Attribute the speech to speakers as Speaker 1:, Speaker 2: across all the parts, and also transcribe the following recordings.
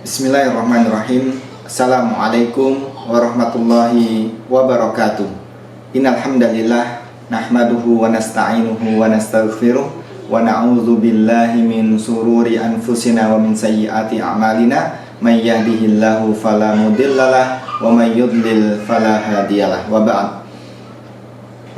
Speaker 1: Bismillahirrahmanirrahim. Assalamualaikum warahmatullahi wabarakatuh. Innal hamdalillah nahmaduhu wa nasta'inuhu wa nastaghfiruh wa na'udzu billahi min sururi anfusina wa min sayyiati a'malina may yahdihillahu fala mudhillalah wa may yudlil fala hadiyalah. Wa ba'd.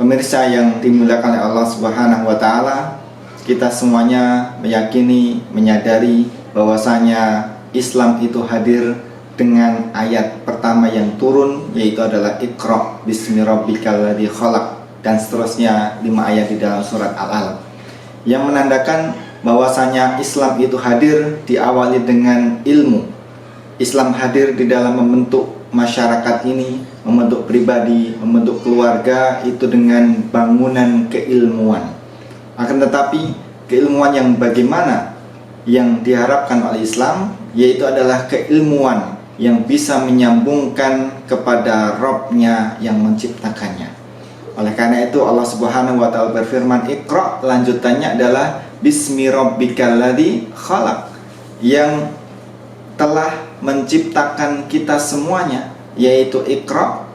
Speaker 1: Pemirsa yang dimuliakan oleh Allah Subhanahu wa taala, kita semuanya meyakini, menyadari bahwasanya Islam itu hadir dengan ayat pertama yang turun, yaitu adalah Iqra bismi rabbikal ladzi khalaq, dan seterusnya 5 ayat di dalam surat Al-Alaq, yang menandakan bahwasanya Islam itu hadir diawali dengan ilmu. Islam hadir di dalam membentuk masyarakat ini, membentuk pribadi, membentuk keluarga itu dengan bangunan keilmuan. Akan tetapi keilmuan yang bagaimana yang diharapkan oleh Islam, yaitu adalah keilmuan yang bisa menyambungkan kepada Rabb-Nya yang menciptakannya. Oleh karena itu Allah Subhanahu wa taala berfirman, Iqra, lanjutannya adalah bismi rabbikal ladzi khalaq, yang telah menciptakan kita semuanya, yaitu Iqra,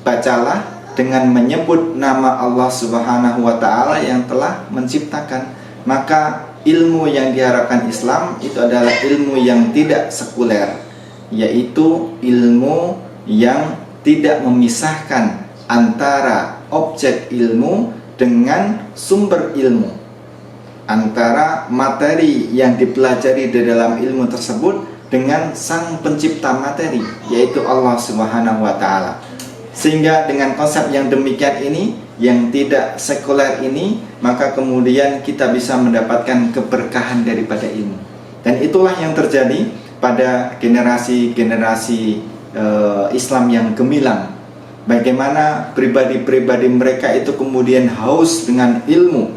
Speaker 1: bacalah dengan menyebut nama Allah Subhanahu wa taala yang telah menciptakan. Maka ilmu yang diharapkan Islam itu adalah ilmu yang tidak sekuler, yaitu ilmu yang tidak memisahkan antara objek ilmu dengan sumber ilmu, antara materi yang dipelajari di dalam ilmu tersebut dengan sang pencipta materi, yaitu Allah Subhanahu wa taala. Sehingga dengan konsep yang demikian ini, yang tidak sekuler ini, maka kemudian kita bisa mendapatkan keberkahan daripada ilmu. Dan itulah yang terjadi pada generasi-generasi Islam yang gemilang. Bagaimana pribadi-pribadi mereka itu kemudian haus dengan ilmu.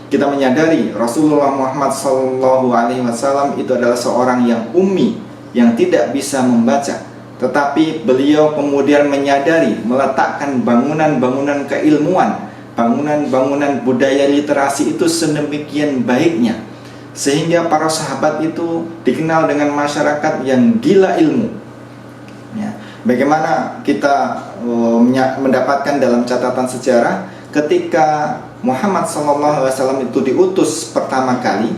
Speaker 1: Kita menyadari Rasulullah Muhammad SAW itu adalah seorang yang ummi, yang tidak bisa membaca. Tetapi beliau kemudian menyadari, meletakkan bangunan-bangunan keilmuan, bangunan-bangunan budaya literasi itu sedemikian baiknya, sehingga para sahabat itu dikenal dengan masyarakat yang gila ilmu. Ya. Bagaimana kita mendapatkan dalam catatan sejarah ketika Muhammad SAW itu diutus pertama kali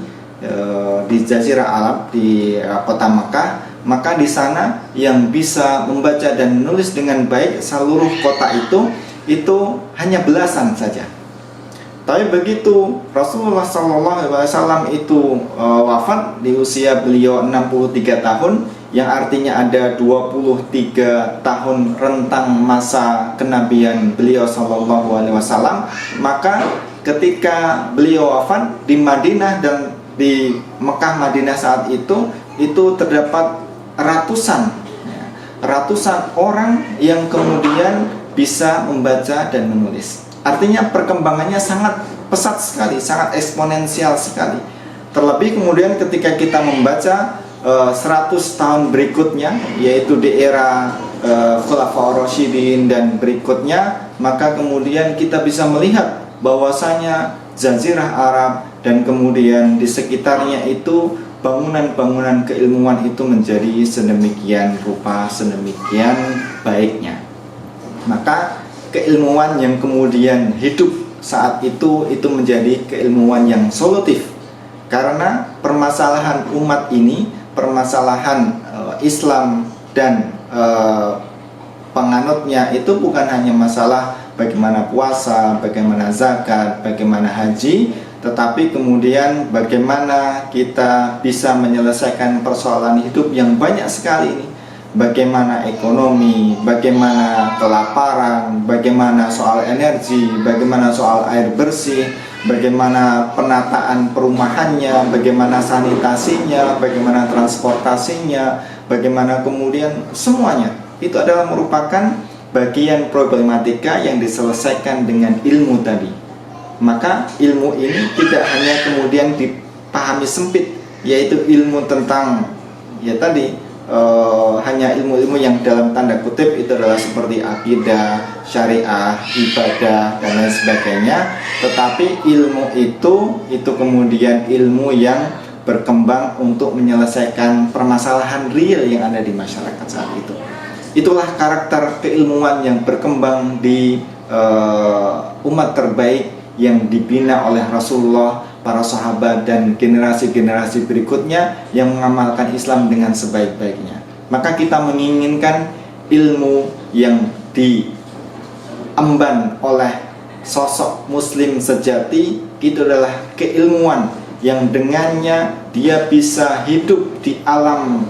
Speaker 1: di Jazirah Arab, di kota Mekah, maka di sana yang bisa membaca dan menulis dengan baik seluruh kota itu hanya belasan saja. Tapi begitu Rasulullah SAW itu wafat di usia beliau 63 tahun, yang artinya ada 23 tahun rentang masa kenabian beliau SAW, maka ketika beliau wafat di Madinah dan di Mekah Madinah saat itu terdapat ratusan orang yang kemudian bisa membaca dan menulis. Artinya perkembangannya sangat pesat sekali, sangat eksponensial sekali. Terlebih kemudian ketika kita membaca 100 tahun berikutnya, yaitu di era Khulafaur Rasyidin dan berikutnya, maka kemudian kita bisa melihat bahwasanya Jazirah Arab dan kemudian di sekitarnya itu bangunan-bangunan keilmuan itu menjadi sedemikian rupa, sedemikian baiknya. Maka keilmuan yang kemudian hidup saat itu menjadi keilmuan yang solutif, karena permasalahan umat ini, permasalahan Islam dan penganutnya itu bukan hanya masalah bagaimana puasa, bagaimana zakat, bagaimana haji, tetapi kemudian bagaimana kita bisa menyelesaikan persoalan hidup yang banyak sekali ini. Bagaimana ekonomi, bagaimana kelaparan, bagaimana soal energi, bagaimana soal air bersih, bagaimana penataan perumahannya, bagaimana sanitasinya, bagaimana transportasinya, bagaimana kemudian semuanya. Itu adalah merupakan bagian problematika yang diselesaikan dengan ilmu tadi. Maka ilmu ini tidak hanya kemudian dipahami sempit, yaitu ilmu tentang hanya ilmu-ilmu yang dalam tanda kutip itu adalah seperti akidah, syariah, ibadah, dan lain sebagainya. Tetapi ilmu itu kemudian ilmu yang berkembang untuk menyelesaikan permasalahan real yang ada di masyarakat saat itu. Itulah karakter keilmuan yang berkembang di umat terbaik yang dibina oleh Rasulullah, para sahabat, dan generasi-generasi berikutnya yang mengamalkan Islam dengan sebaik-baiknya. Maka kita menginginkan ilmu yang diemban oleh sosok muslim sejati itu adalah keilmuan yang dengannya dia bisa hidup di alam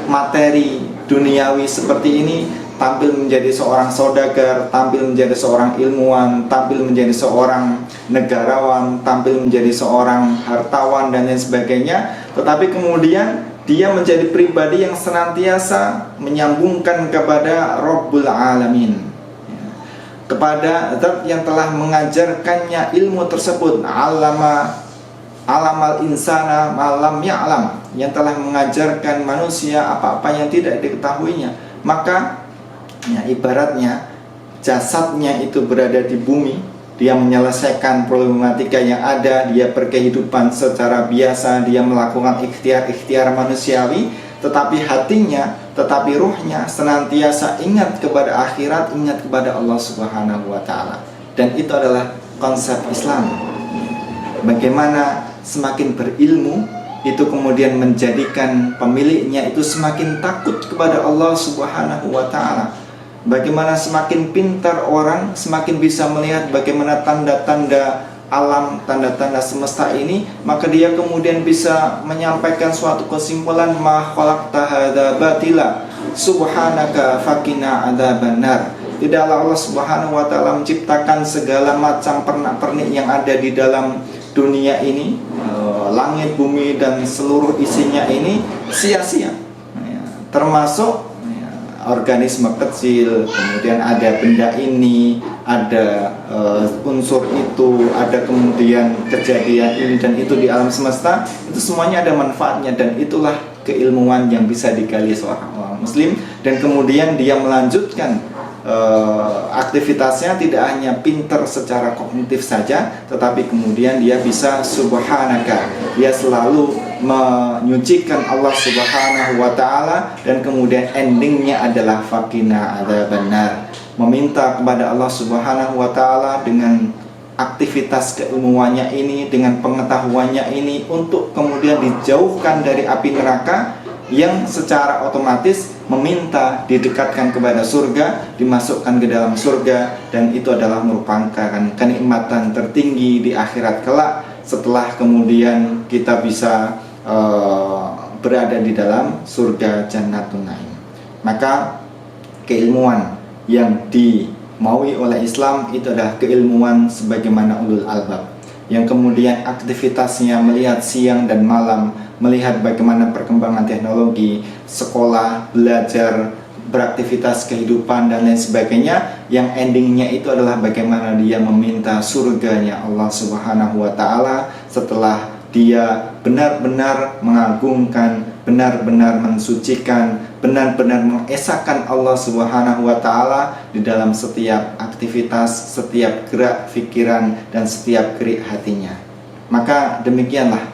Speaker 1: materi duniawi seperti ini, tampil menjadi seorang saudagar, tampil menjadi seorang ilmuwan, tampil menjadi seorang negarawan, tampil menjadi seorang hartawan dan lain sebagainya. Tetapi kemudian dia menjadi pribadi yang senantiasa menyambungkan kepada Rabbul Alamin, kepada zat yang telah mengajarkannya ilmu tersebut. Alamal insana malam ya'lam, yang telah mengajarkan manusia apa-apa yang tidak diketahuinya. Maka ya, ibaratnya jasadnya itu berada di bumi, dia menyelesaikan problematika yang ada, dia berkehidupan secara biasa, dia melakukan ikhtiar-ikhtiar manusiawi, tetapi hatinya, tetapi ruhnya senantiasa ingat kepada akhirat, ingat kepada Allah Subhanahu wa Ta'ala. Dan itu adalah konsep Islam. Bagaimana semakin berilmu itu kemudian menjadikan pemiliknya itu semakin takut kepada Allah Subhanahu wa Ta'ala. Bagaimana semakin pintar orang, semakin bisa melihat bagaimana tanda-tanda alam, tanda-tanda semesta ini, maka dia kemudian bisa menyampaikan suatu kesimpulan, ma khalaqta hadza batila subhanaka faqina adzabannar. Tidaklah Allah Subhanahu wa Ta'ala menciptakan segala macam pernak-pernik yang ada di dalam dunia ini, langit, bumi, dan seluruh isinya ini sia-sia, termasuk organisme kecil, kemudian ada benda ini, ada unsur itu, ada kemudian kejadian ini dan itu di alam semesta. Itu semuanya ada manfaatnya, dan itulah keilmuan yang bisa digali seorang orang muslim. Dan kemudian dia melanjutkan aktivitasnya tidak hanya pinter secara kognitif saja, tetapi kemudian dia bisa subhanaka, dia selalu menyucikan Allah Subhanahu wa Ta'ala, dan kemudian endingnya adalah faqina adzabannar, meminta kepada Allah Subhanahu wa Ta'ala dengan aktivitas keilmuannya ini, dengan pengetahuannya ini, untuk kemudian dijauhkan dari api neraka, yang secara otomatis meminta didekatkan kepada surga, dimasukkan ke dalam surga, dan itu adalah merupakan kenikmatan tertinggi di akhirat kelak, setelah kemudian kita bisa berada di dalam surga Jannatun Naim. Maka keilmuan yang dimaui oleh Islam itu adalah keilmuan sebagaimana ulul albab, yang kemudian aktivitasnya melihat siang dan malam, melihat bagaimana perkembangan teknologi, sekolah, belajar, beraktivitas kehidupan dan lain sebagainya, yang endingnya itu adalah bagaimana dia meminta surganya Allah Subhanahu wa Ta'ala setelah dia benar-benar mengagungkan, benar-benar mensucikan, benar-benar mengesahkan Allah Subhanahu wa Ta'ala di dalam setiap aktivitas, setiap gerak pikiran, dan setiap gerik hatinya. Maka demikianlah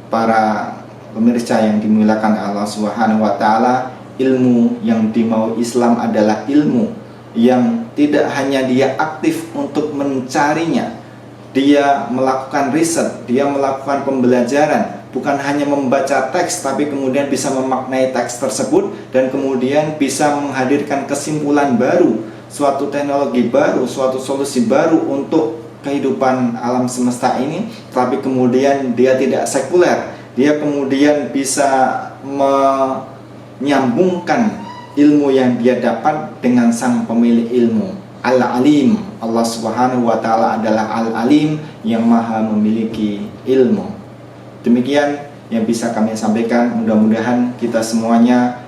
Speaker 1: para pemirsa yang dimuliakan Allah Subhanahu wa Ta'ala, ilmu yang dimau Islam adalah ilmu yang tidak hanya dia aktif untuk mencarinya, dia melakukan riset, dia melakukan pembelajaran, bukan hanya membaca teks, tapi kemudian bisa memaknai teks tersebut dan kemudian bisa menghadirkan kesimpulan baru, suatu teknologi baru, suatu solusi baru untuk kehidupan alam semesta ini. Tapi kemudian dia tidak sekuler, dia kemudian bisa menyambungkan ilmu yang dia dapat dengan sang pemilik ilmu, Al-Alim. Allah Subhanahu wa Ta'ala adalah Al-Alim yang maha memiliki ilmu. Demikian yang bisa kami sampaikan. Mudah-mudahan kita semuanya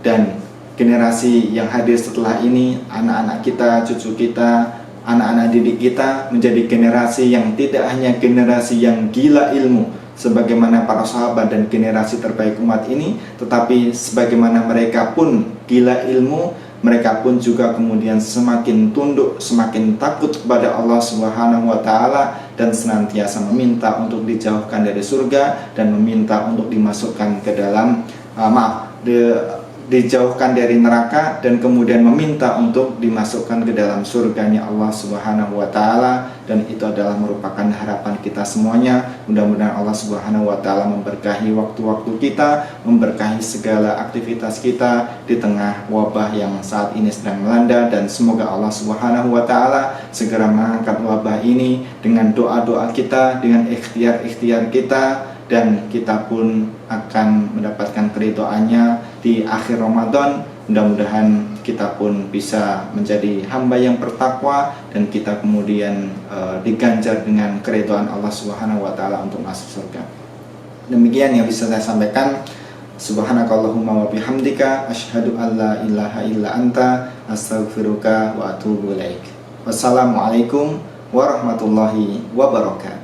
Speaker 1: dan generasi yang hadir setelah ini, anak-anak kita, cucu kita, anak-anak didik kita, menjadi generasi yang tidak hanya generasi yang gila ilmu sebagaimana para sahabat dan generasi terbaik umat ini, tetapi sebagaimana mereka pun gila ilmu, mereka pun juga kemudian semakin tunduk, semakin takut kepada Allah Subhanahu wa Ta'ala, dan senantiasa meminta untuk dijauhkan dari surga dan meminta untuk dimasukkan ke dalam dijauhkan dari neraka dan kemudian meminta untuk dimasukkan ke dalam surganya Allah Subhanahu wa taala, dan itu adalah merupakan harapan kita semuanya. Mudah-mudahan Allah Subhanahu wa taala memberkahi waktu-waktu kita, memberkahi segala aktivitas kita di tengah wabah yang saat ini sedang melanda, dan semoga Allah Subhanahu wa taala segera mengangkat wabah ini dengan doa-doa kita, dengan ikhtiar-ikhtiar kita, dan kita pun akan mendapatkan keridhaannya di akhir Ramadan. Mudah-mudahan kita pun bisa menjadi hamba yang bertakwa dan kita kemudian diganjar dengan keridhaan Allah Subhanahu wa taala untuk masuk surga. Demikian yang bisa saya sampaikan. Subhanakallahumma wa bihamdika asyhadu an la ilaha illa anta astaghfiruka wa atubu ilaik. Wassalamualaikum warahmatullahi wabarakatuh.